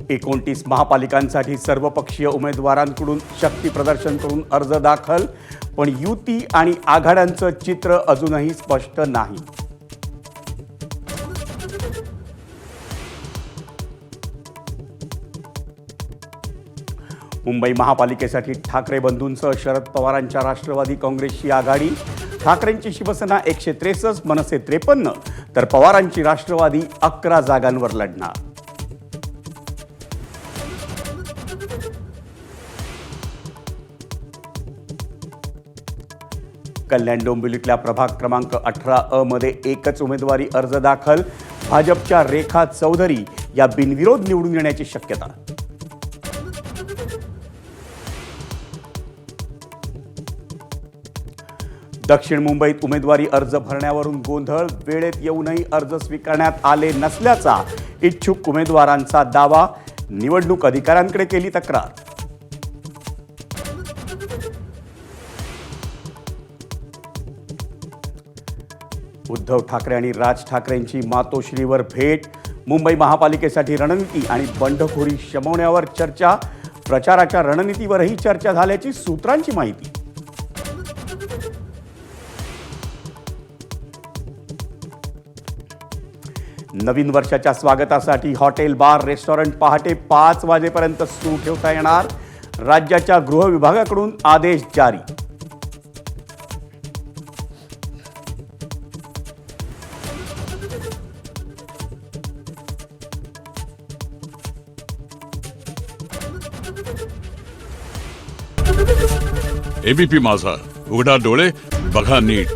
एकोणतीस महापालिकांसाठी सर्वपक्षीय उमेदवारांकडून शक्ती प्रदर्शन करून अर्ज दाखल, पण युती आणि आघाड्यांचं चित्र अजूनही स्पष्ट नाही. मुंबई महापालिकेसाठी ठाकरे बंधूंसह शरद पवारांच्या राष्ट्रवादी काँग्रेसची आघाडी. ठाकरेंची शिवसेना 163, मनसे 53, तर पवारांची राष्ट्रवादी 11 जागांवर लढणार. कल्याण डोंबिवलीतल्या प्रभाग क्रमांक 18 मध्ये एकच उमेदवारी अर्ज दाखल. भाजपच्या रेखा चौधरी या बिनविरोध निवडून येण्याची शक्यता. दक्षिण मुंबईत उमेदवारी अर्ज भरण्यावरून गोंधळ. वेळेत येऊनही अर्ज स्वीकारण्यात आले नसल्याचा इच्छुक उमेदवारांचा दावा. निवडणूक अधिकाऱ्यांकडे केली तक्रार. उद्धव ठाकरे आणि राज ठाकरेंची मातोश्रीवर भेट. मुंबई महापालिकेसाठी रणनीती आणि बंडखोरी शमवण्यावर चर्चा. प्रचाराच्या रणनीतीवरही चर्चा झाल्याची सूत्रांची माहिती. नवीन वर्षाच्या स्वागतासाठी हॉटेल, बार, रेस्टॉरंट पहाटे 5 वाजेपर्यंत सुरू ठेवता येणार. राज्याच्या गृह विभागाकडून आदेश जारी. एबीपी माझा, उघडा डोळे बघा नीट.